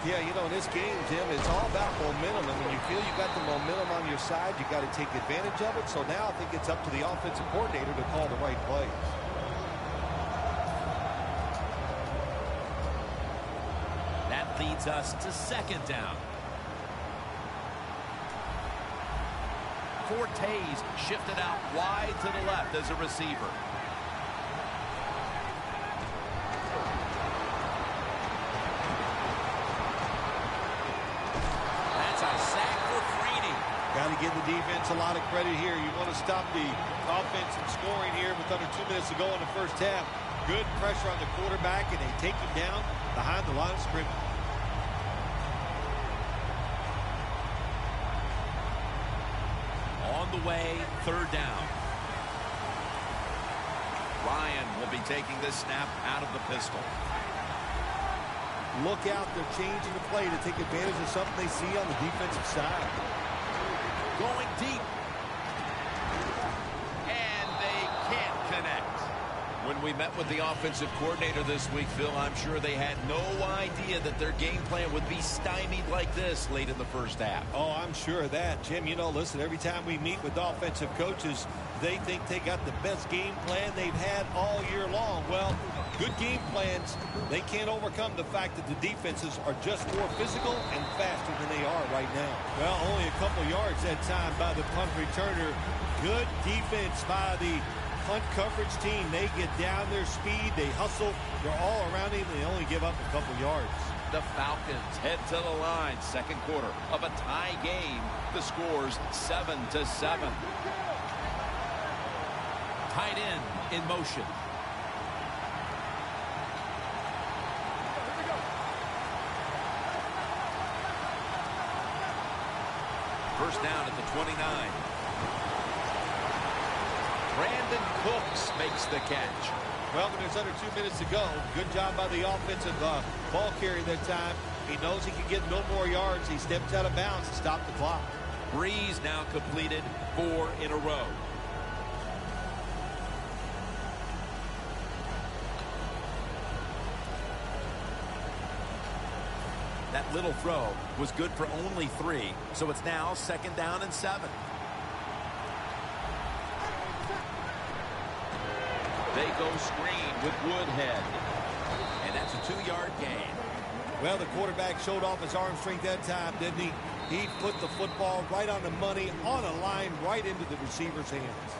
Yeah, you know, in this game, Jim, it's all about momentum. And when you feel you got the momentum on your side, you got to take advantage of it. So now I think it's up to the offensive coordinator to call the right plays. That leads us to second down. Fortes shifted out wide to the left as a receiver. Got to give the defense a lot of credit here. You want to stop the offense from scoring here with under 2 minutes to go in the first half. Good pressure on the quarterback, and they take him down behind the line of scrimmage. On the way, third down. Ryan will be taking this snap out of the pistol. Look out, they're changing the play to take advantage of something they see on the defensive side. Going deep. And they can't connect. When we met with the offensive coordinator this week, Phil, I'm sure they had no idea that their game plan would be stymied like this late in the first half. Oh, I'm sure of that. Jim, you know, listen, every time we meet with offensive coaches, they think they got the best game plan they've had all year long. Well, good game plans, they can't overcome the fact that the defenses are just more physical and faster than they are right now. Well, only a couple yards that time by the punt returner. Good defense by the punt coverage team. They get down their speed, they hustle, they're all around him, and they only give up a couple yards. The Falcons head to the line. Second quarter of a tie game. The score's 7-7. Tight end in motion. First down at the 29. Brandon Cooks makes the catch. Well, when there's under 2 minutes to go, good job by the offensive ball carrier that time. He knows he can get no more yards. He steps out of bounds to stop the clock. Breeze now completed 4 in a row. That little throw was good for only 3, so it's now second down and 7. They go screen with Woodhead, and that's a 2-yard gain. Well, the quarterback showed off his arm strength that time, didn't he? He put the football right on the money, on a line, right into the receiver's hands.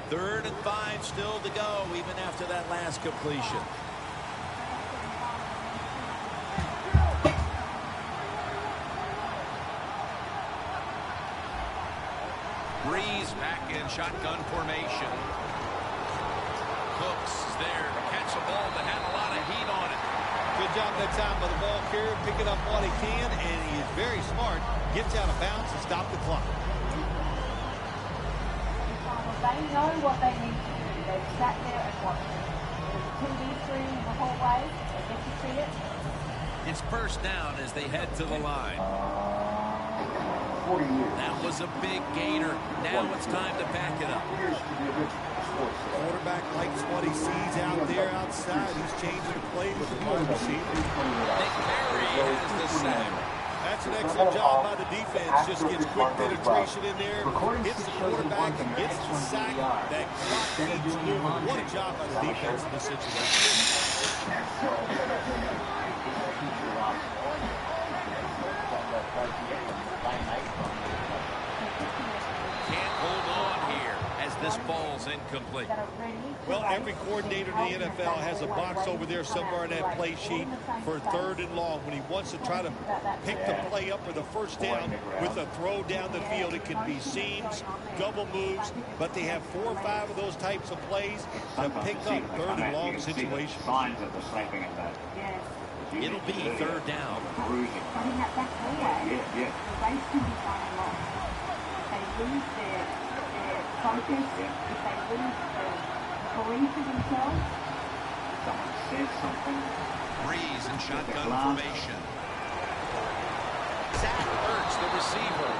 Third and 5 still to go, even after that last completion. Breeze back in shotgun formation. Cooks is there to catch a ball that had a lot of heat on it. Good job that time by the ball carrier, picking up what he can, and he is very smart. Gets out of bounds to stop the clock. They know what they need to do. They've sat there and watched it. There's a TV screen the whole way. They get to see it. It's first down as they head to the line. 40 years. That was a big gainer. Now it's time to back it up. Quarterback likes what he sees out there outside. He's changing the play with the wide receiver. McBurry has the sack. That's an excellent job by the defense. Just gets quick penetration in there, hits the quarterback, and gets the sack. That clock keeps moving. What a job by the defense in this situation. Can't hold on here as this ball's incomplete. Well, every coordinator in the NFL has a box over there somewhere in that play sheet for third and long. When he wants to try to pick the play up for the first down with a throw down the field, it can be seams, double moves, but they have 4 or 5 of those types of plays to pick up third and long situations. Signs of the sniping attack. It'll be third down. I think that back hallway, the race can be done a lot. If they lose their focus, if they lose the belief in themselves. Someone says something. Breeze in shotgun formation. Zach Ertz, the receiver.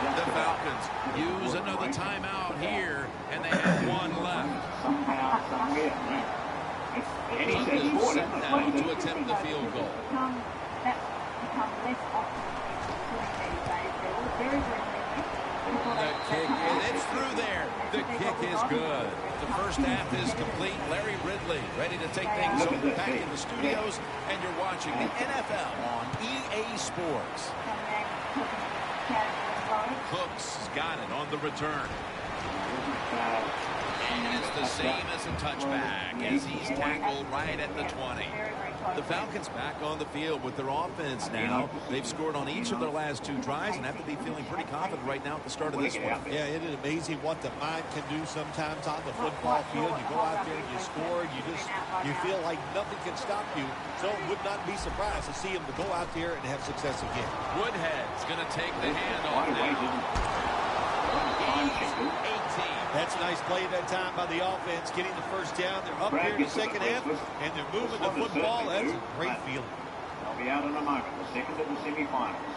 The Falcons use another timeout here, and they have one left. Somehow, somewhere. Falcons set now to attempt the field goal. That's become less often these days. They're all very, very The kick, and it's through there. The kick is good. The first half is complete. Larry Ridley ready to take things over back in the studios, and you're watching the NFL on EA Sports. Cooks has got it on the return. And it's the same as a touchback as he's tackled right at the 20. The Falcons back on the field with their offense now. They've scored on each of their last 2 drives and have to be feeling pretty confident right now at the start of this one. Yeah, it is amazing what the mind can do sometimes on the football field. You go out there and you score, you feel like nothing can stop you. So would not be surprised to see him to go out there and have success again. Woodhead's going to take the handoff now. That's a nice play that time by the offense, getting the first down. They're up here in the second half, and they're moving the football. That's a great feeling. They'll be out in a moment, the second of the semi-finals.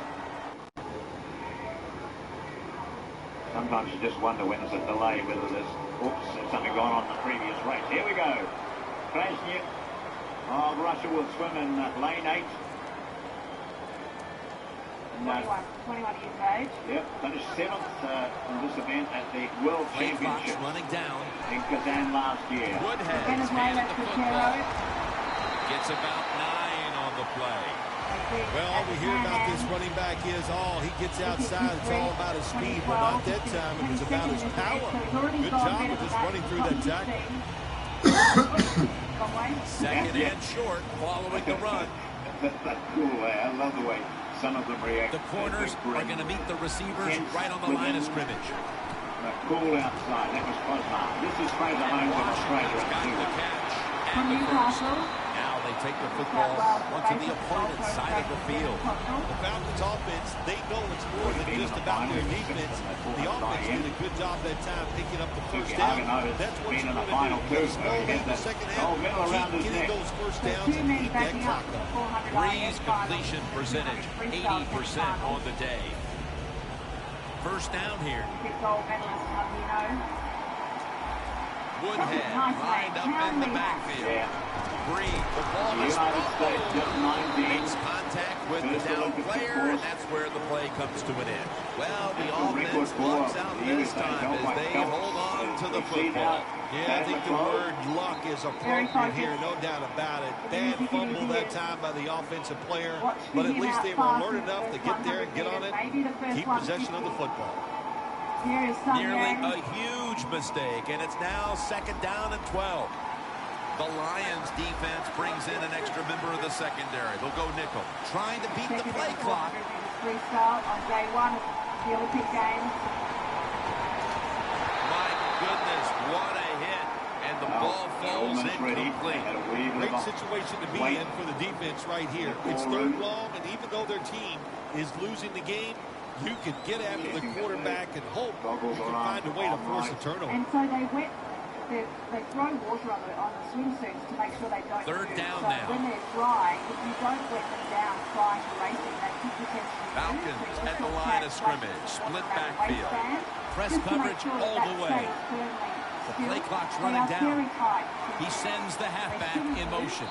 Sometimes you just wonder when there's a delay, whether there's something going on in the previous race. Here we go. Krasniak of Russia will swim in lane 8. 21 years of age. Yep, finished 7th in this event at the World Championship running down in Kazan last year. Woodhead's handed the football. Gets about 9 on the play. Well, all we hear about this running back is, he gets outside. It's all about his speed. But not that time. It was about his power. Good job of just running through that tackle. Second and short following the run. That's cool. I love the way some of them react. The corners are going to meet the receivers right on the line of scrimmage. Cool outside. That was Cosmar. This is Fraser Holmes in Australia. Got the catch and the first. Now they take the football onto the opponent's side of the field. The Falcons offense, they know it's more than just about their defense. The offense did a good job that time picking up the first down. That's what you want to do. Slow in the second half, keep getting those first downs and keep that clock up. Breeze completion percentage, 80% on the day. First down here. Woodhead lined up in the backfield. Breeze, the ball is makes contact with the down player, and that's where the play comes to an end. Well, the offense lucks out this time as they hold on to the football. Yeah, I think the word luck is appropriate here, no doubt about it. Bad fumble that time by the offensive player, but at least they were alert enough to get there and get on it, keep possession of the football. Nearly a huge mistake, and it's now second down and 12. The Lions defense brings in an extra member of the secondary. They'll go nickel, trying to beat the play clock. Freestyle on day 1 of the Olympic Games. My goodness, what a hit. And the ball falls incomplete. Great situation to be in for the defense right here. It's third long, and even though their team is losing the game, you can get after the quarterback and hope you can find a way to force a turnover. And so they throw water on the swimsuits to make sure they don't. Third down so now. When they're dry, if you don't wet them down prior to racing, they could potentially. Falcons at the line of scrimmage, split backfield. Press coverage all the way. The play clock's running down. He sends the halfback in motion.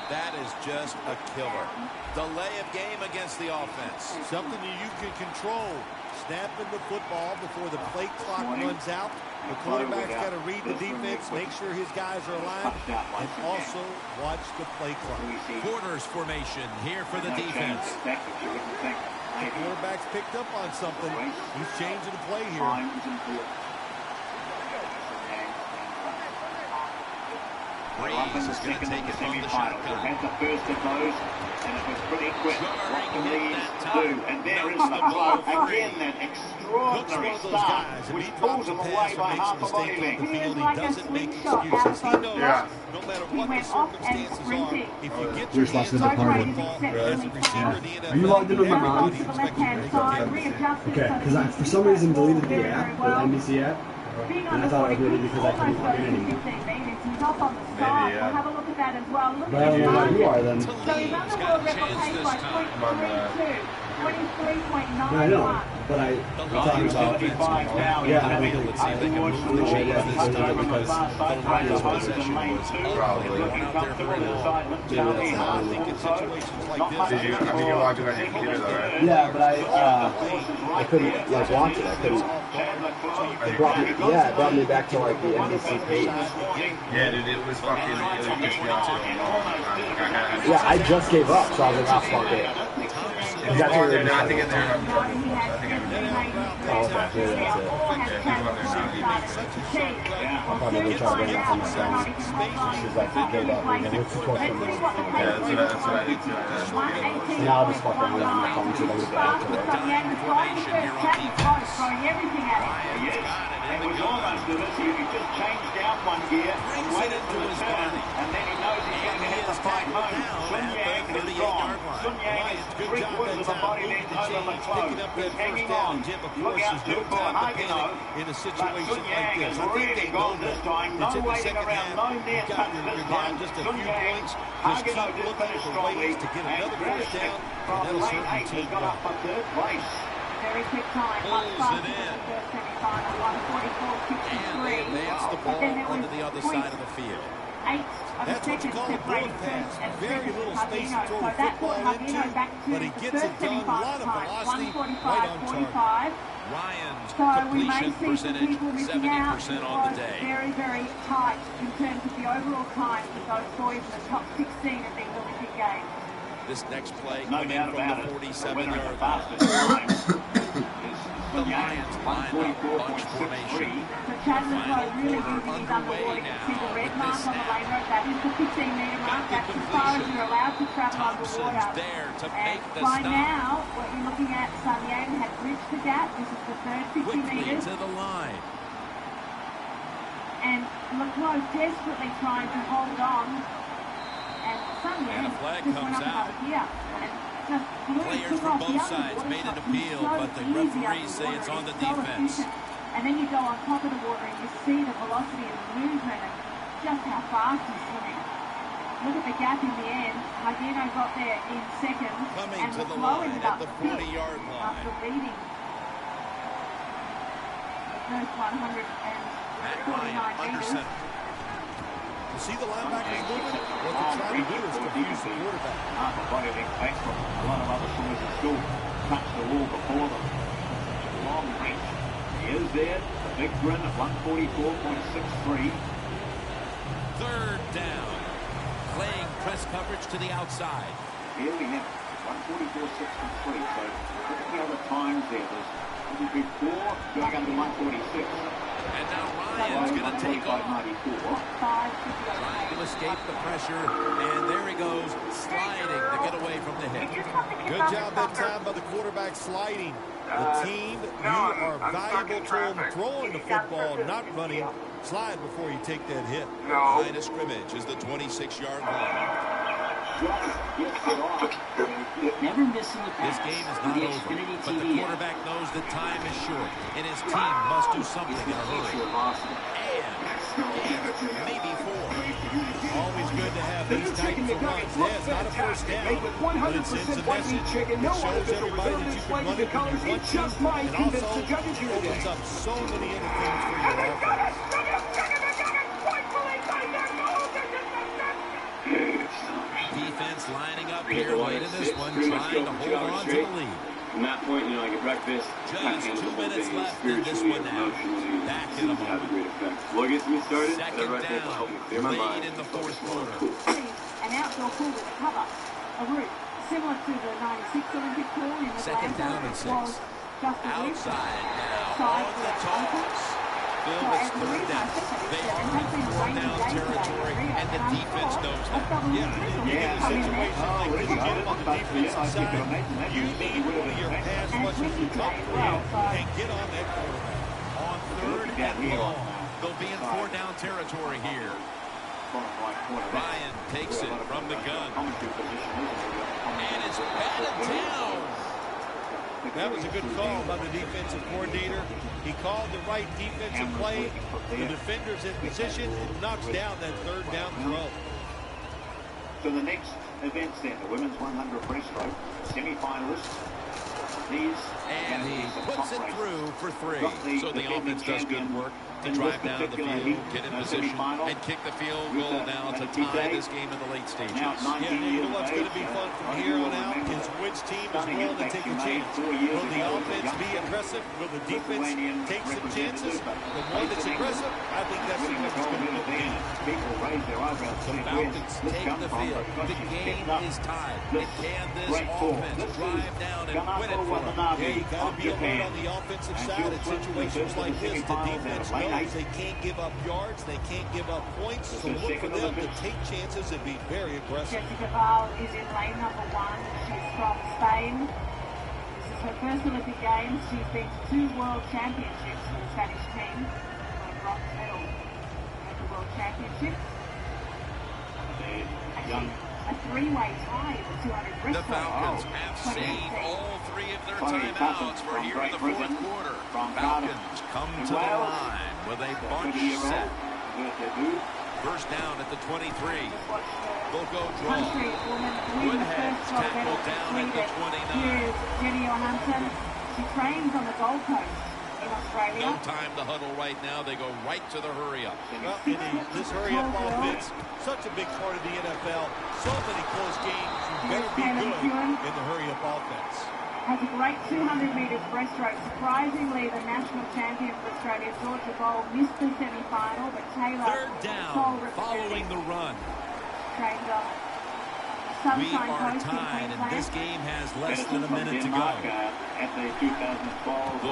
That is just a killer. Delay of game against the offense. Something that you can control. Snapping the football before the play clock runs out. The quarterback's got to read the defense, make sure his guys are aligned, and also watch the play clock. Quarters formation here for the defense. The quarterback's picked up on something. He's changing the play here. Breeze is going to take it from the shotgun. Had the first of those, and it was pretty quick. What can these do? And there is the blow again. That extraordinary start, which pulls him away by half a body length. He doesn't make excuses. He knows no matter what the circumstances are, if you get your hands on the football as a receiver in the NFL, are you logged in with my mom? Okay, because for some reason deleted the app, the NBC app, and I thought it was maybe because I couldn't log in anymore. Maybe, yeah. Have a look at that as well. Look But I don't know who you are then. So he's on the world record pace by 0.32, 23.91. I know, but I'm talking about, yeah, I think Let's see if they can move the chains this time because the Lions' possession was probably one out there very long. I think in situations like this, I mean, you're logged in on your computer though, right? yeah, but I couldn't like watch it. I couldn't. It brought me back to like the NBC page. Yeah, dude, it was fucking, it was just Yeah, I just gave up, so I was like, ah, fuck it. If you log in, I think in there, I think Oh, okay, maybe that's it. I'll probably try to bring it from my phone. She's like, you gave up, and it's too close for me. yeah, that's what I did too. And now I'll just fuck around on my phone so I can get back to it. It was almost as if he just changed down one gear and waited for the turn, and then he knows he's going to hit the fight home. Sun Yang is gone. Sun Yang is 3/4 of a body length over McClone. He's hanging on. Look out too for Hagino. But Sun Yang is really gone this time. No waiting around, no near touch this time. Sun Yang, Hagino just finished strongly, and Grandison from lane 8 has got up for third place. Very quick time, much faster than the first semi-final, 1:44.63. And they advance the ball onto the other side of the field. 8 of a That's what you second call a separating bullet first pass. and Very second little to space to Hagino. throw So the that brought football Hagino into, back to but he the gets first it done. A lot of semi-final velocity, time, right on target. 1:45.45. Ryan's So we may completion see some percentage, people missing out. 70% on the day. Very, very tight in terms of the overall time with those boys in the top 16 of these Olympic Games. This next play No coming doubt from about the it. The 47-yard winner of the line. fastest time is The Lions line up bunch formation. So Chandler Close really using his underwater. You can see the red mark on the lane road. That is the 15-metre mark. That's as far as you're allowed to travel Thompson's underwater. there to And make the by stop. now, what you're looking at, Sun Yang had bridged the gap. This is the third 50 Quickly metres. to the line. And Leclerc desperately trying to hold on. And Sun Yang And a flag just comes went up out. another gear. And just blew it, Players took from off the both other sides water made an shot. appeal, He's so but the easy referees say underwater. it's on the He's so defense. efficient. And then you go on top of the water and you see the velocity of the movement and just how fast he's swimming. Look at the gap in the end. Hagino got there in second. Coming and to the Leclerc line ended at up the fifth 40-yard line. after leading the first 149 Under metres. center. You see the linebackers moving? What they're trying to do is confuse the quarterback. Half a body length back from a lot of other boys that still touch the wall before them. Such a long reach. He is there. The big grin at 1:44.63. Third down. Playing press coverage to the outside. Here we have 1:44.63. So look at the other times there. There's 1:44 going under 1:46. And now Ryan's going to take off. 1:45.94. Trying to escape the pressure. And there he goes, sliding to get away from the hit. Good job that time by the quarterback sliding. The team, you are valuable to them throwing the football, not running. Slide before you take that hit. Line of scrimmage is the 26-yard line. Never missing a pass. This game is not over, but the quarterback knows that time is short, and his team must do something in a hurry. And maybe four. Always good to have these types of runs. Yeah, it's not a first down, but it sends a message. It shows everybody that you can run it when you want to, and also opens up so many other things for your offense. Defense lining up here late in this one, trying to hold on to the lead. From that point, I get breakfast. Just 2 minutes left in this one now. Back in a moment. What gets me started? Second down, late in the fourth quarter. An outdoor pool with a cover, a roof, similar to the 96 Olympic pool in Atlanta. Second down and 6. Was just a roof. Outside now, Side on the was toss. open. Bill, it's third down. They are in fourth down territory, and the defense knows that. Yeah, in a situation like this, Jim, on the defensive side, you need one of your pass rushers to come through and get on that quarterback. On third and long, they'll be in four down territory here. Ryan takes it from the gun. And it's batted down. That was a good call by the defensive coordinator. He called the right defensive play. The defender's in position and knocks down that third down throw. So the next events then, the women's 100 breaststroke semi-finalists. And he puts it through for three. So the offense does good work to drive down the field, get in position, and kick the field goal now to tie this game in the late stages. Yeah, you know what's going to be fun from here on out is which team is willing to take a chance. Will the offense be aggressive? Will the defense take some chances? The one that's aggressive, I think that's the one that's going to win the game. The Falcons take the field. The game is tied. And can this offense drive down and win it for them? Yeah, you got to be alert on the offensive side in situations like this. The defense knows they can't give up yards, they can't give up points, so look for them to take chances and be very aggressive. Jessica Val is in lane number 1. She's from Spain. This is her first Olympic Games. She's been to 2 World Championships for the Spanish team. Got a bronze medal at the World Championships. A 3-way tie in the 200 breaststroke. The Falcons have seen all 3 of their timeouts for here in the fourth quarter. Falcons come to the line with a bunch set. First down at the 23. They'll go draw. Woodhead's tackled down at the 29. Here is Jenny Johansson. She trains on the Gold Coast in Australia. No time to huddle right now. They go right to the hurry-up. Well, this hurry-up offense, such a big part of the NFL. So many close games. You better be good in the hurry-up offense. Has a great 200 metres breaststroke. Surprisingly, the national champion for Australia, Georgia Bowl, missed the semi-final, but Taylor... Third down, following the run. Trained on We are tied, and this game has less than a minute to go. They'll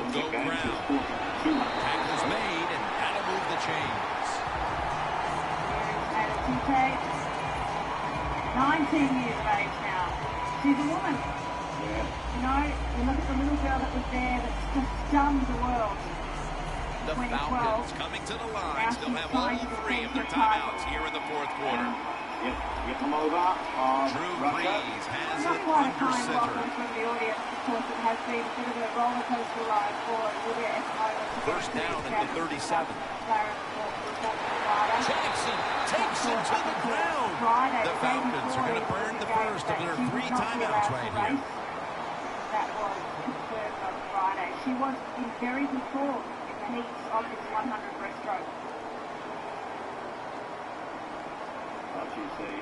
go ground. Tackle's made, and that'll move the chains. 19 years of age now. She's a woman. You know, you look at the little girl that was there that just stunned the world. The Falcons coming to the line still have all 3 of their timeouts here in the fourth quarter. Drew Brees has it under center. From the audience, of course, it has been a bit of a roller coaster ride for Olivia Espinosa. First down at the 37. Jackson takes it to the ground. The Falcons are going to burn the first of their 3 timeouts right here. That was confirmed on Friday. She was in very good form in the heats of this 100 breaststroke. She's the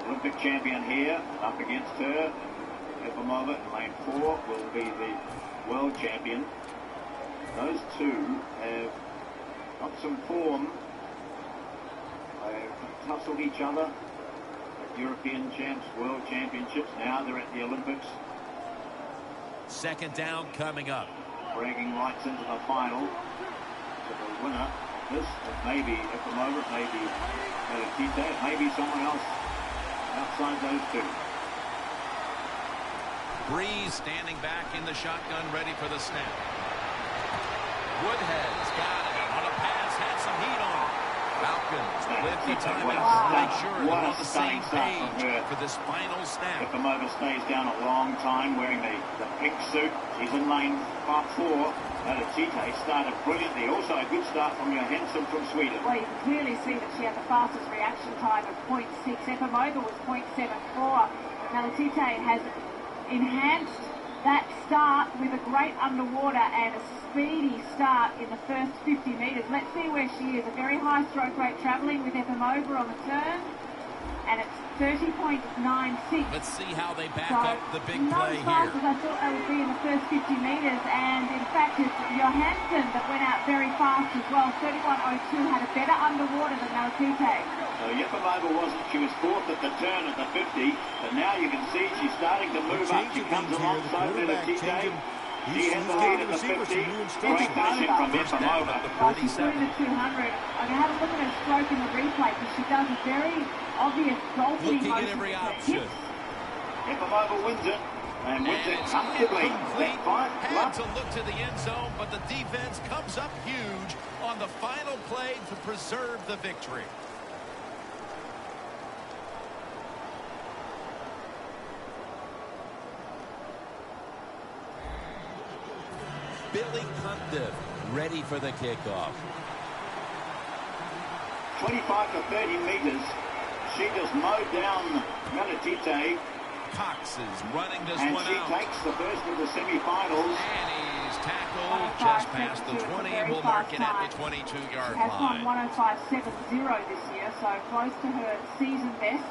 Olympic champion here, up against her. Efimova in lane 4 will be the world champion. Those 2 have got some form. They've tussled each other at European champs, world championships. Now they're at the Olympics. Second down coming up. Bragging rights into the final. So the winner of this, it may be Efimova, it may be Tite, it may be someone else outside those 2. Brees standing back in the shotgun, ready for the snap. Woodhead's got it on a pass, had some heat on it. Falcons with the timeout to make sure they're on the same page for this final snap. Efimova stays down a long time wearing the pink suit. She's in lane 4. Tite started brilliantly. Also a good start from Johansson from Sweden. Well, you can clearly see that she had the fastest reaction time of 0.6. Efimova was 0.74. Tite has enhanced that start with a great underwater and a speedy start in the first 50 metres. Let's see where she is. A very high stroke rate travelling with Efimova on the turn. And it's 30.96. Let's see how they back up the big play here. Not as fast as I thought they would be in the first 50 metres. And in fact, it's Johansson that went out very fast as well. 31.02, had a better underwater than Tite. So Efimova wasn't. She was 4th at the turn at the 50. But now you can see she's starting to move up. She comes alongside Tite. He's giving the receiver some new instructions. First down at the 47. She's doing the 200. I'm going to have a look at her stroke in the replay because she does a very obvious golfing Looking at motion. every option. Ifamova wins it. And wins it comfortably. Had to look to the end zone, but the defense comes up huge on the final play to preserve the victory. Billy Cundiff ready for the kickoff. 25 to 30 meters. She just mowed down Melatite. Cox is running this and one she out. takes the first of the semifinals. And he's tackled just past the 20 and will mark it at the 22-yard Has line. won 105.70 this year, so close to her season best.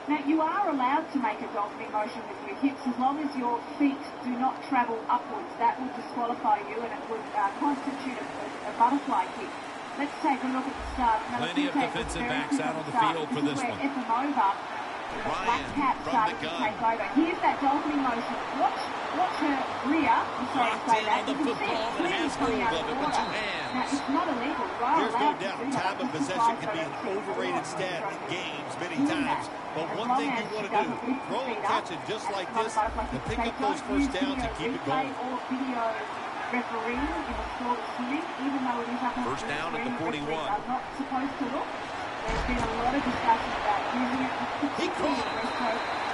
Now, you are allowed to make a dolphin motion with your hips as long as your feet do not travel upwards. That would disqualify you and it would constitute a butterfly kick. Let's take a look at the start. Plenty of defensive backs out on the field for this one. Ryan from the gun. Here's that dolphin motion. Watch her rear. I'm sorry to say that. On the football and has hold of it with two hands. Now, it's not illegal. There's no doubt time of possession can be an overrated stat in games many times. But one thing you want to do, throw and catch it just like this to pick up those first downs and keep it going. Referee in the sport of swimming, even though it is up on First down at the 41. Are not supposed to look. There's been a lot of discussion about using it He caught it.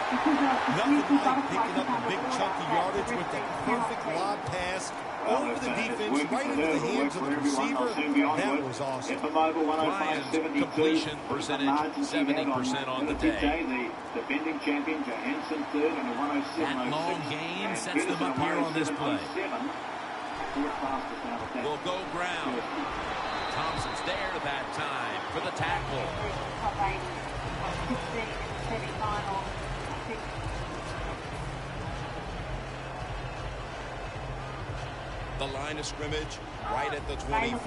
because of Nothing like picking up a big chunk of yardage with that perfect lob pass over the defense, right into the hands of the receiver. That was awesome. Ryan's completion percentage, 70% on the day. The defending champion, Johansson, third, and a 107.06. That long gain sets them up here on this play. Will go ground. Thompson's there that time for the tackle. The line of scrimmage right at the 24.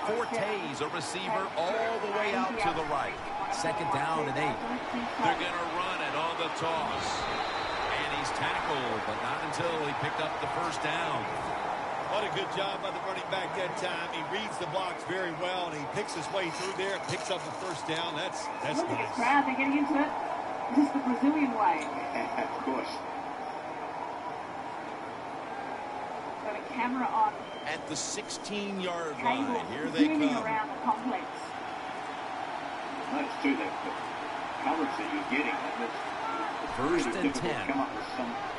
Forte's a receiver all the way out to the right. Second down and 8. They're going to run it on the toss. And he's tackled, but not until he picked up the first down. What a good job by the running back that time. He reads the blocks very well, and he picks his way through there and picks up the first down. That's Look nice. at the crowd. They're getting into it. This is the Brazilian way. Of course. Got a camera on. At the 16-yard Cable line, here they zooming come. around the complex. Nice too, the coverage that you're getting. First and 10.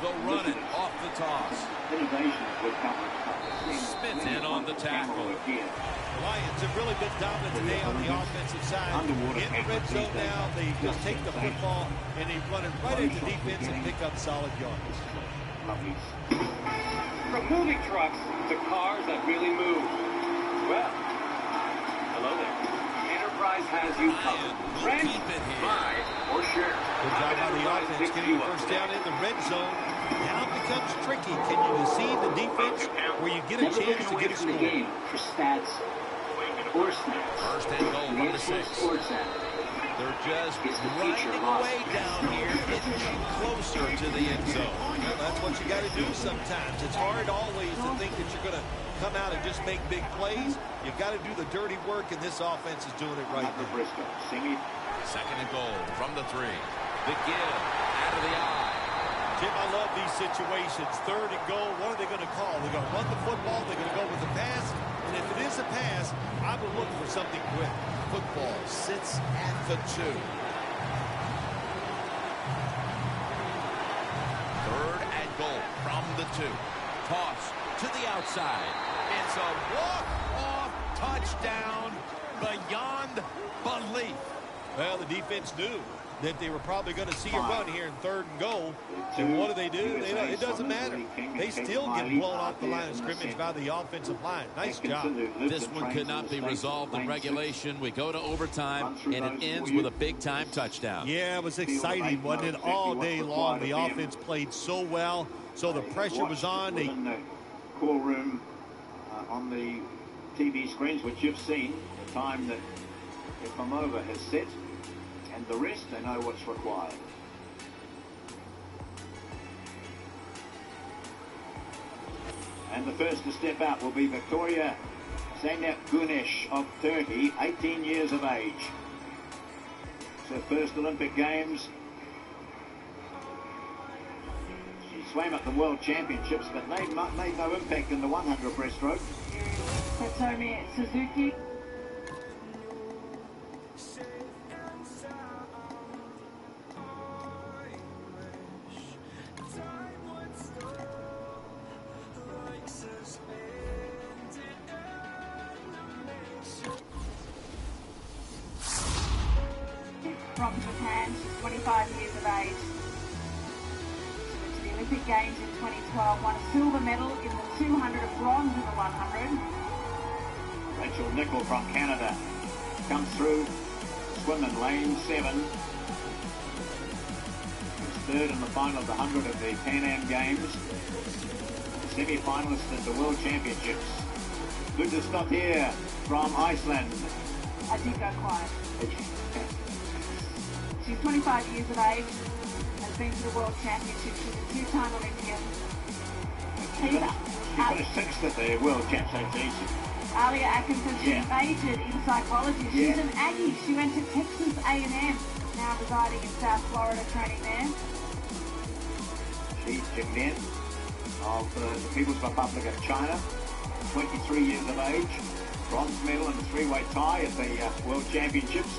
They'll run it off the toss. Smith in on the tackle. Lions have really been dominant today on the offensive side. In the red zone now, they just take the football and they run it right at the defense and pick up solid yards. From moving trucks to cars that really move. Well, hello there. Enterprise has you covered. Rent, buy, or share. Good job by the offense getting the first down in the red zone. Now it becomes tricky. Can you deceive the defense where you get a chance to get a score? For stats or snaps. First and goal from the 6. They're just grinding away down here, getting closer to the end zone. Well, that's what you got to do sometimes. It's hard always to think that you're going to come out and just make big plays. You've got to do the dirty work, and this offense is doing it right now. Second and goal from the 3. The give out of the eye. Jim, I love these situations. Third and goal, what are they going to call? They're going to run the football, they're going to go with the pass, and if it is a pass, I would look for something quick. Football sits at the 2. Third and goal from the 2. Toss to the outside. It's a walk-off touchdown beyond belief. Well, the defense knew that they were probably going to see a run here in third and goal. And what do? It doesn't matter. They still get blown off the line of scrimmage by the offensive line. Nice job. This one could not be resolved in regulation. We go to overtime, and it ends with a big-time touchdown. Yeah, it was exciting, wasn't it? All day long, the offense played so well, so the pressure was on. The call room on the TV screens, which you've seen, the time that Ifamova has set. And the rest, they know what's required. And the first to step out will be Victoria Zeynep Gunesh of Turkey, 18 years of age. It's her first Olympic Games. She swam at the World Championships, but made no impact in the 100 breaststroke. Satomi Suzuki. From Japan, she's 25 years of age. She went to the Olympic Games in 2012, won a silver medal in the 200, a bronze in the 100. Rachel Nicol from Canada comes through, swim in lane 7. She's third in the final of the 100 of the Pan Am Games. Semi-finalist at the World Championships. Ludasdottir from Iceland. I did go quiet. She's 25 years of age, has been to the World Championships. She's a two-time Olympian. She finished sixth at the World Championships. Alia Atkinson, she majored in psychology. She's an Aggie. She went to Texas A&M, now residing in South Florida, training there. She's Jingnian of the People's Republic of China, 23 years of age. Bronze medal in the three-way tie at the World Championships.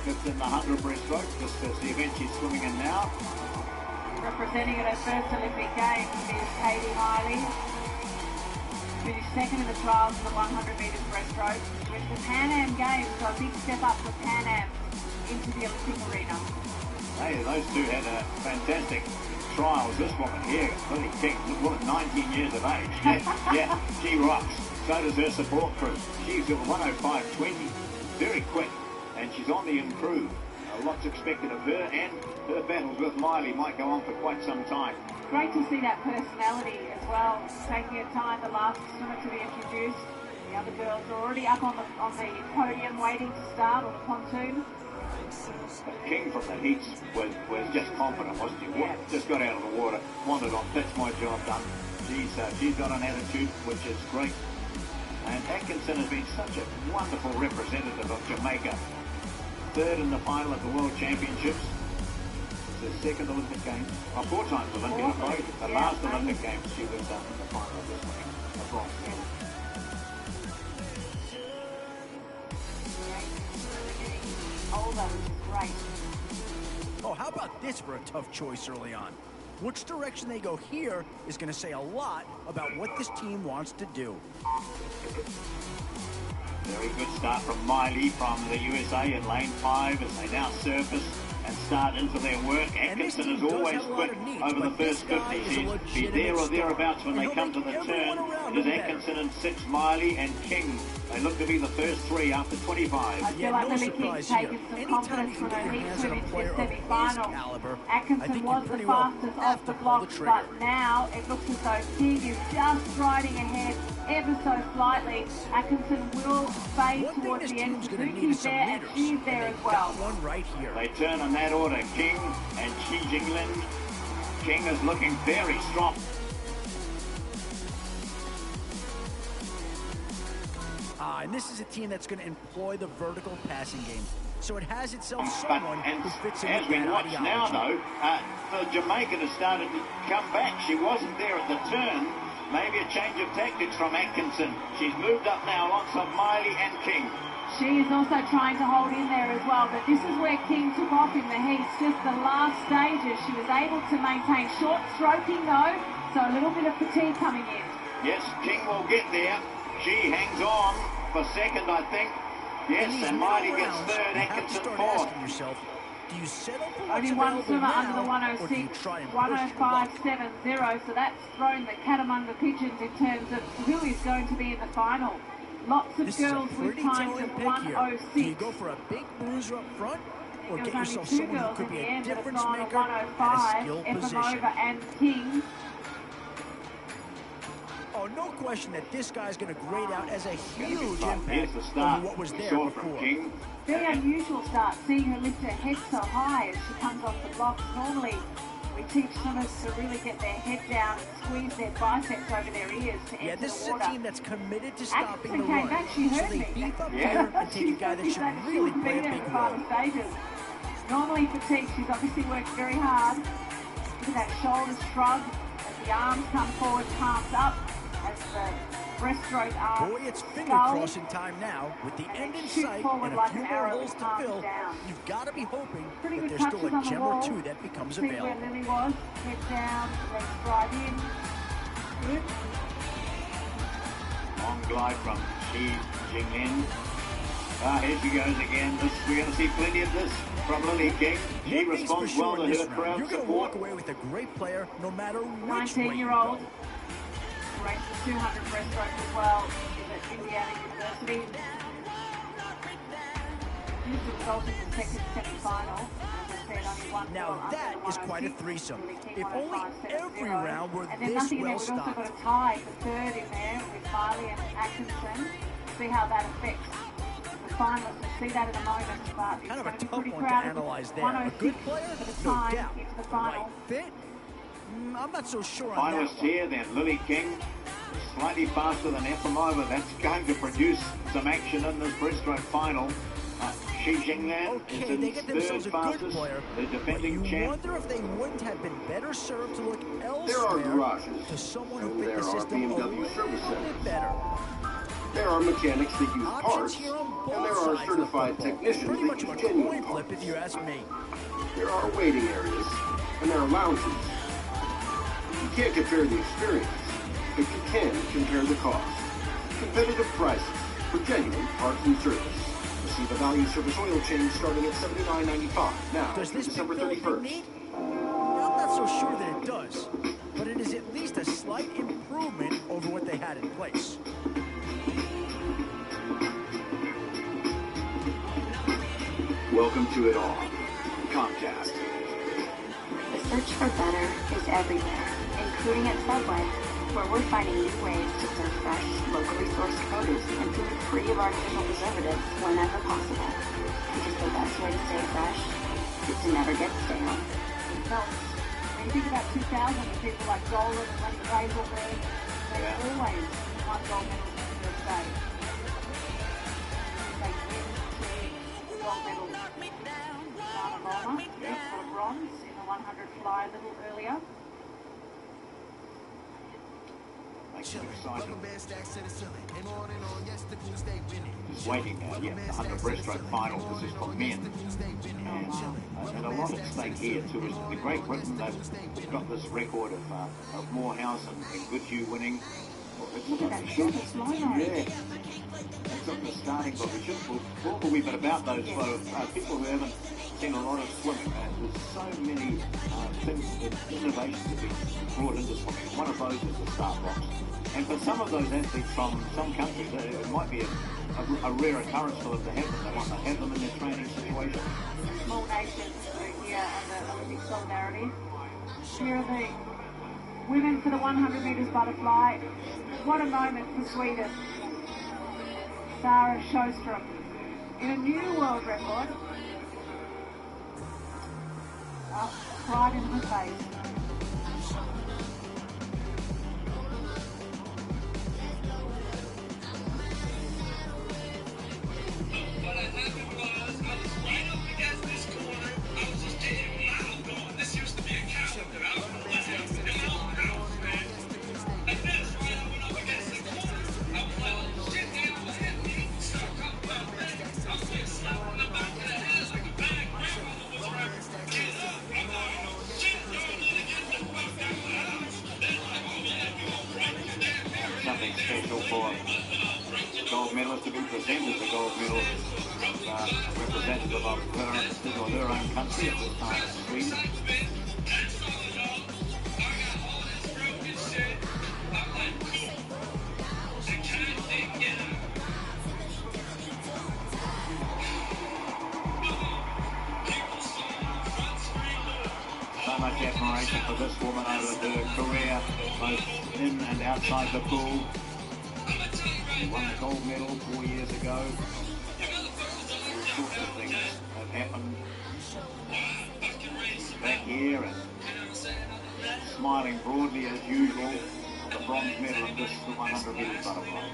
Fifth in the 100 breaststroke. This is the event she's swimming in now. Representing at her first Olympic Games is Katie Miley. Finished second in the trials in the 100 metres breaststroke. She went to the Pan Am Games, so a big step up for Pan Am into the Olympic arena. Hey, those two had a fantastic trials. This woman here, really kicked. This woman, 19 years of age. Yeah, she rocks. So does her support crew. She's at 105.20. Very quick. And she's on the improve. Lots expected of her, and her battles with Miley might go on for quite some time. Great to see that personality as well, taking her time, the last swimmer to be introduced. The other girls are already up on the podium waiting to start, on the pontoon. But King from the heats was just confident, wasn't she? Yeah. Just got out of the water, wandered off, that's my job done. She's got an attitude which is great. And Atkinson has been such a wonderful representative of Jamaica. Third in the final at the World Championships. The second Olympic Games. 4 times Olympian, right? The last Olympic Games she was in the final of this one. A bronze medal. Older, which is great. Oh, how about this for a tough choice early on? Which direction they go here is going to say a lot about what this team wants to do. Very good start from Miley from the USA in lane 5 as they now surface and start into their work. Atkinson is always quick over the first 50. She's there or thereabouts when they come to the turn. It is Atkinson in 6, Miley and King. They look to be the first 3 after 25. I feel like Lily King's taken some confidence from her heat swim into the semi-final. Atkinson was the fastest off the blocks, but now it looks as though King is just riding ahead ever so slightly. Atkinson will fade towards the end. Suzuki's there and she's there as well. They turn in that order, King and Xi Jinglin. King is looking very strong. And this is a team that's going to employ the vertical passing game. So it has itself someone who fits in as with we that watch ideology. now, though, the Jamaican has started to come back. She wasn't there at the turn. Maybe a change of tactics from Atkinson. She's moved up now alongside Miley and King. She is also trying to hold in there as well, but this is where King took off in the heats. Just the last stages, she was able to maintain short stroking though, so a little bit of fatigue coming in. Yes, King will get there. She hangs on for second, I think. Yes, and Miley gets third, Atkinson fourth. Do you settle for only one swimmer under the 106, 105.70, so that's thrown the cat among the pigeons in terms of who is going to be in the final. Lots of girls with times of 106. Do you go for a big bruiser up front, or get yourself someone who could be a difference maker at a skill position? And King. Oh, no question that this guy's going to grade out as a huge impact over what was there before. Very unusual start, seeing her lift her head so high as she comes off the blocks. Normally, We teach swimmers to really get their head down and squeeze their biceps over their ears to enter the water. Yeah, this is a team that's committed to stopping the Atkinson came run. back, she heard so they me. beef up here and take a guy that should really play a big role. Stages. Normally fatigued, she's obviously worked very hard. Look at that shoulder shrug as the arms come forward, palms up, as the breaststroke arms. Boy, it's finger crossing time now. With the end in sight and a few more holes to fill, you've got to be hoping that there's still a gem or two that becomes available. See where Lily was, head down, legs right in. Good. Long glide from Xi Jinglin. Here she goes again. We're going to see plenty of this from Lily King. She responds well to her crowd You're going to support. walk away with a great player no matter which 19-year-old. Races the 200 breaststroke as well. Is at Indiana University. This resulted in the second semi-final. Now that is quite a threesome. If only every round were this well stocked. We've also got a tie for third in there with Miley and Atkinson. See how that affects the finalists. We'll see that in a moment. But Kind of a it's tough going to be one pretty to analyze there. A 106 good player, for the no time doubt. into the final. Right fit? I'm not so sure on Finalist that one. here, then Lily King. Slightly faster than Efimova. That's going to produce some action in this breaststroke final. Xi Jinglin Okay, is they in get themselves third a good fastest, player, the but defending you champ. wonder if they wouldn't have been better served to look There are elsewhere garages, to someone and who fit there the are system a BMW little service bit centers. better. There are mechanics that use Options parts, here on and both there are sides of the certified football. technicians Pretty that much use a genuine coin flip parts. if you ask me. There are waiting areas, and there are lounges. You can't compare the experience, but you can compare the cost. Competitive prices for genuine parts and service. Receive a value service oil change starting at $79.95 now Does through this December big bill 31st. need? I'm not so sure that it does, but it is at least a slight improvement over what they had in place. Welcome to it all. Comcast. The search for better is everywhere, including at Subway, where we're finding new ways to serve fresh, locally sourced produce and food free of artificial preservatives whenever possible. Because the best way to stay fresh is to never get stale. When you think about 2000, with people like Dolan and Lenny Razelberg, they always won gold medals in the first day. They win two gold medals. Nana Loma got a bronze in the 100 fly a little earlier. Just waiting now, the 100 breaststroke final. This is for men. And a lot at stake here too. Is the Great Britain, they've got this record of Morehouse and Goodhue winning. Look at that shot, it's Lino. Yeah. They've got the starting block. We should talk a wee bit about those for people who haven't seen a lot of swimming. There's so many things, innovations that have been brought into swimming. One of those is the start blocks. And for some of those athletes from some countries, it might be a rare occurrence for them to have them. They want to have them in their training situation. Small nations here on the Olympic solidarity. Here are the women for the 100 metres butterfly. What a moment for Sweden. Sarah Sjöström in a new world record. Pride in her face. Something special for gold medalist to be presented the gold medal representative of his or her own country at this time of Sweden. So much admiration for this woman over her career, both in and outside the pool. She won the gold medal 4 years ago. All sorts of things have happened back here, and smiling broadly as usual. The bronze medal in this 100 metres butterfly.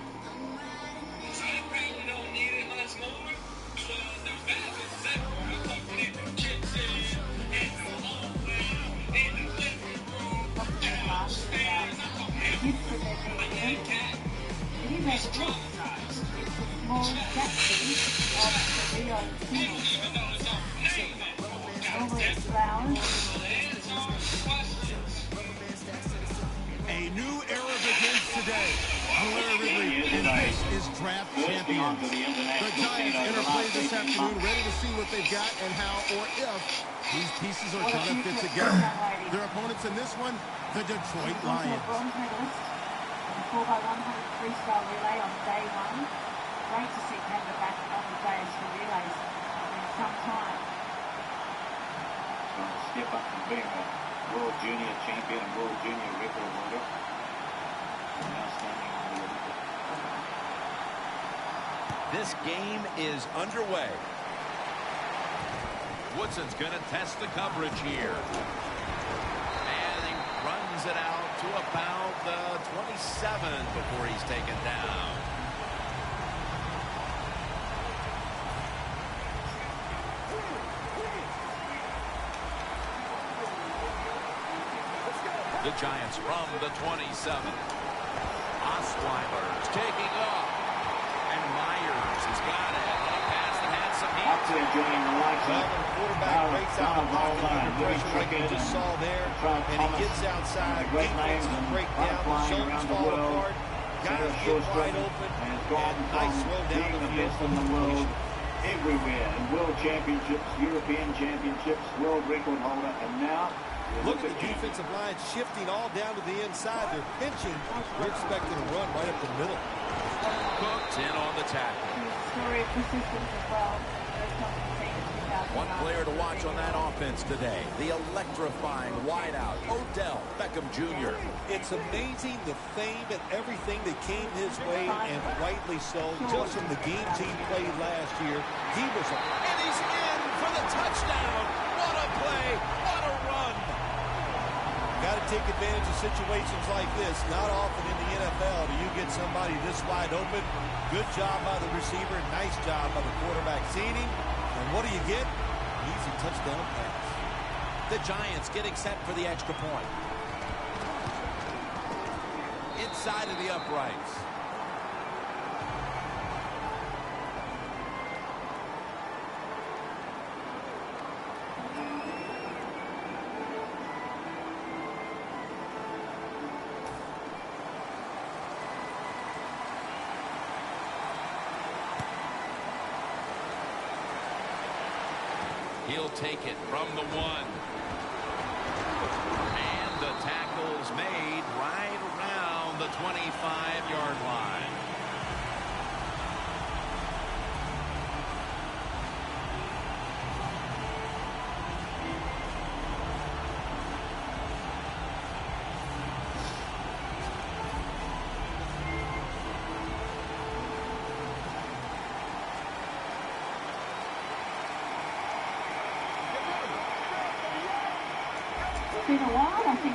A new era begins today. Blair Ridley, and this is draft champions. The Giants interplay this afternoon, ready to see what they've got and how or if these pieces are going to fit together. Their opponents in this one, the Detroit Lions. Bronze medalist in the 4x100 freestyle relay on day one. Great to see Canada back on the dais for relays in some time. Trying to step up from being a World Junior champion and World Junior record holder. Now standing on the Olympic. This game is underway. Woodson's going to test the coverage here. And he runs it out to about the 27 before he's taken down. The Giants from the 27. Osweiler's taking off. And Myers has got it. Past the handsome heat. Up there joining the lights. Well, the quarterback breaks out of the pocket under pressure like you just saw there. And he gets outside. Defenses break down. The shoulders fall apart. Guys get wide open. And gone nice throw down the field best in the world. Everywhere. In world championships, European championships, world record holder. And now... Look at the defensive line shifting all down to the inside. They're pinching. We're expecting a run right up the middle. Cooked in on the tackle. Story of persistence as well. One player to watch on that offense today. The electrifying wideout, Odell Beckham Jr. It's amazing the fame and everything that came his way, and rightly so. Just from the game team played last year, he was a... And he's in for the touchdown. What a play. What a run. Got to take advantage of situations like this. Not often in the NFL do you get somebody this wide open. Good job by the receiver. Nice job by the quarterback seeing him. And what do you get? Easy touchdown pass. The Giants getting set for the extra point. Inside of the uprights. He'll take it from the 1. And the tackle's made right around the 25-yard line.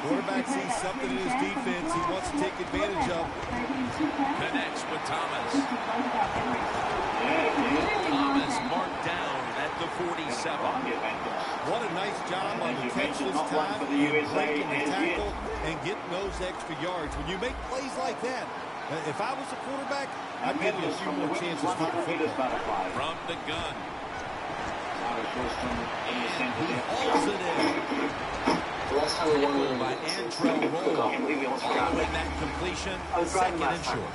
Quarterback sees something in his defense he wants to take advantage of. Connects with Thomas. Thomas marked down at the 47. What a nice job on the catch this time, breaking the tackle and getting those extra yards. When you make plays like that, if I was a quarterback, I'd give you a few more chances to get the football. From the gun. And he hauls it in. Tackled by Antrell Roll. Following that completion, second and short.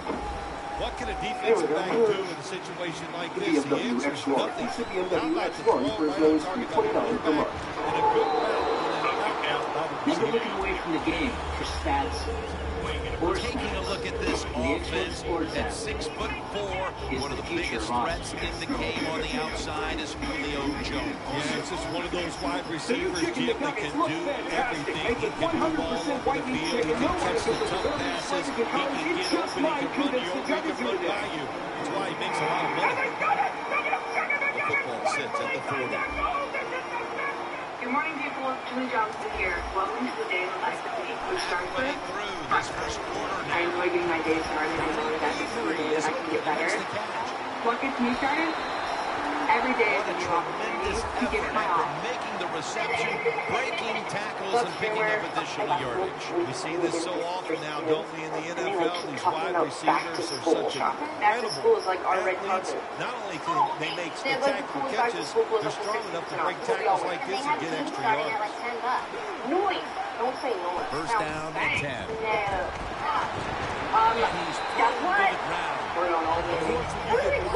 What can a defensive back do in a situation like this? The answer is nothing. How about the throw right on target by the quarterback and a good route. Never looking away from the game for stats. Taking a look at this offense at 6'4", one of the biggest threats in the game on the outside is Julio Jones. Yeah, it's just one of those wide receivers, Jim, that can do everything. He can move all over the field. He can catch the tough passes. He can get open. He can run you over. He can run by you. That's why he makes a lot of money. The football sits at the 40. Good morning, people of actually jumped in here. Welcome to the day of life with me, which starts with I enjoy getting my day started. I know that that's a day that I can get better. What gets me started? Every day is a new opportunity to give it my all. Making the reception, breaking tackles, and picking up additional yardage. We see this so often now, don't we, in the NFL? These wide receivers are such incredible athletes. Not only can they make spectacular catches, they're strong enough to break tackles like this and get extra yards. Noise. Don't say noise. First down and 10. Guess what? We're on all the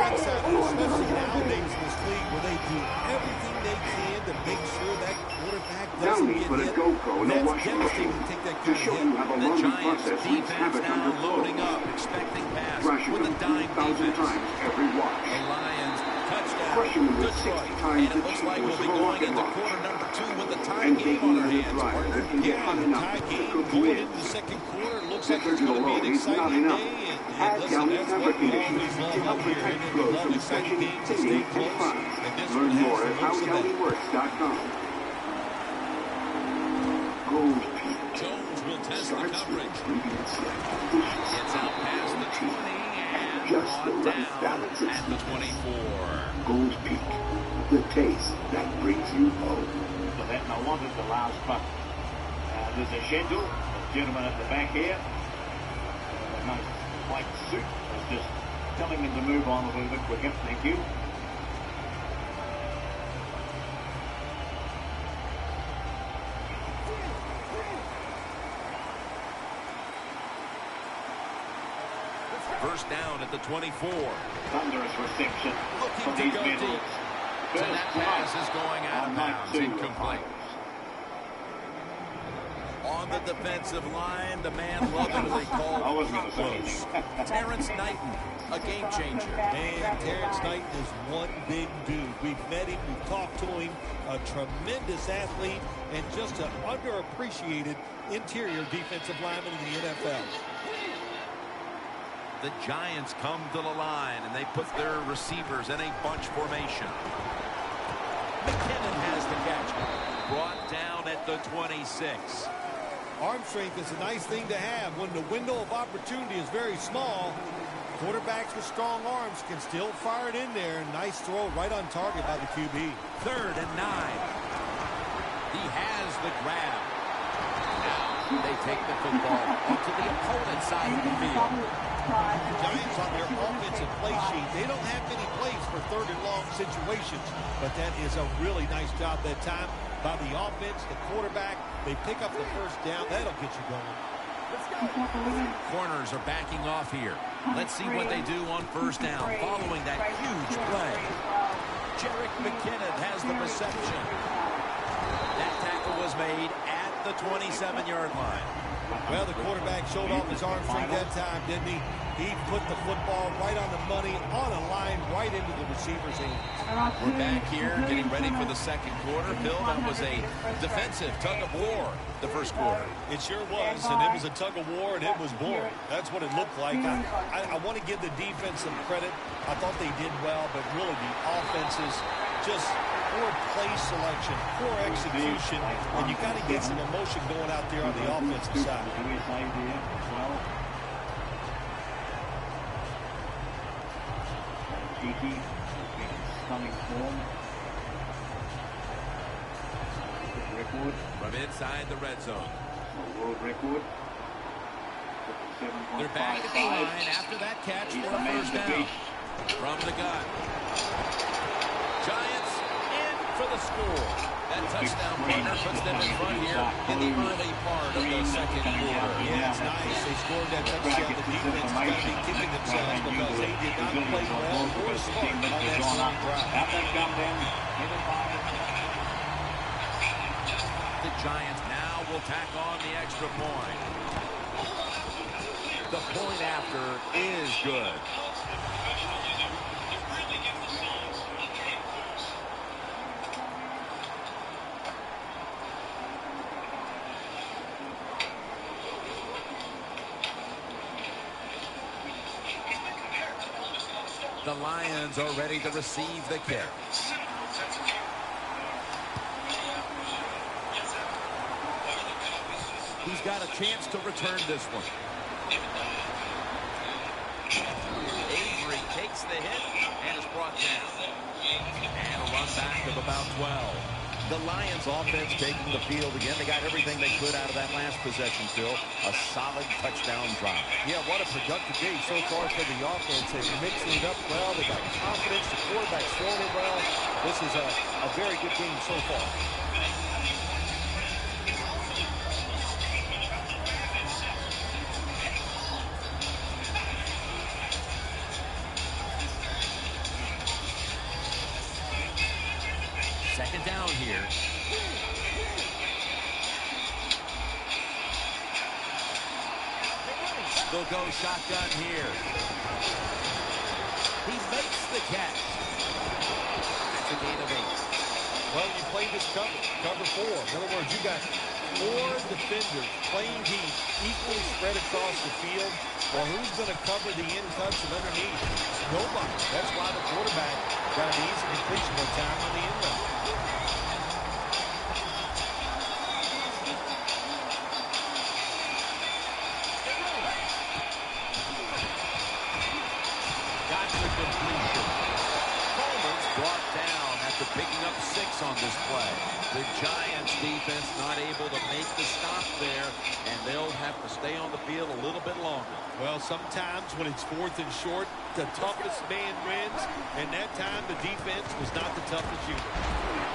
Especially nowadays in this league where they do everything they can to make sure that quarterback doesn't get hit. That's devastating to take that kind of hit. The Giants defense now loading up, expecting pass with a dime defense. The Lions touchdown, Detroit, and it looks like we'll be going into quarter number 2 with the tie game on our hands, partner. Yeah, the tie game going into the second quarter. Looks like it's going to be an exciting day. And listen, that's what we always love up here. And we love exciting games that stay close. And this one has the looks of that. Jones will test the coverage. Gets out past the 20 and on down at the 24. Gold Peak, the taste that brings you home. So that I wanted the last punt. There's a schedule. A gentleman at the back here. A nice white suit. Is just telling him to move on a little bit quicker. Thank you. First down at the 24. Thunderous reception from Looking these to go middles. deep. So that pass is going out of bounds, incomplete. On the defensive line, the man lovingly called close. Terrence Knighton, a game changer. Man, Terrence Knighton is one big dude. We've met him, we've talked to him. A tremendous athlete and just an underappreciated interior defensive lineman in the NFL. The Giants come to the line, and they put their receivers in a bunch formation. McKinnon has the catch. Brought down at the 26. Arm strength is a nice thing to have. When the window of opportunity is very small, quarterbacks with strong arms can still fire it in there. Nice throw right on target by the QB. 3rd and 9. He has the grab. Now they take the football onto the opponent's side of the field. The Giants on their offensive play sheet, they don't have many plays for 3rd and long situations, but that is a really nice job that time by the offense, the quarterback. They pick up the first down. That'll get you going. Corners are backing off here. Let's see what they do on first down following that huge play. Jerick McKinnon has the reception. That tackle was made at the 27-yard line. Well, the quarterback showed off his arm strength that time, didn't he? He put the football right on the money, on a line, right into the receiver's hands. We're back here getting ready for the second quarter. Bill, that was a defensive tug-of-war the first quarter. It sure was, and it was a tug-of-war, and it was boring. That's what it looked like. I want to give the defense some credit. I thought they did well, but really the offenses just poor play selection, poor execution, and you got to get some emotion going out there on the offensive side. Cheeky, stunning form. Record. From inside the red zone. World record. They're back at the line after that catch for a first down. From the gun. Giants in for the score. That touchdown partner puts them in front here in the early part of the second quarter. Yeah, it's nice. They scored that touchdown. The defense got to be kicking themselves because they did not play well or smart on that long drive. The Giants now will tack on the extra point. The point after is good. The Lions are ready to receive the kick. He's got a chance to return this one. Avery takes the hit and is brought down. And a run back of about 12. The Lions offense taking the field again. They got everything they could out of that last possession, Phil. A solid touchdown drive. Yeah, what a productive day so far for the offense. They're mixing it up well. They got confidence. The quarterback's throwing it well. This is a very good game so far. Second down here. They'll go shotgun here. He makes the catch. That's a gain of 8. Well, you play this cover 4. In other words, you got 4 defenders playing deep, equally spread across the field. Well, who's going to cover the in cuts and underneath? Nobody. That's why the quarterback got an easy completion one time on the in run. Picking up 6 on this play. The Giants defense not able to make the stop there, and they'll have to stay on the field a little bit longer. Well, sometimes when it's 4th and short, the toughest man wins, and that time the defense was not the toughest unit.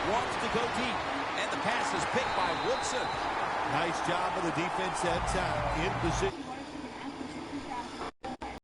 Wants to go deep, and the pass is picked by Woodson. Nice job of the defense that time. In position.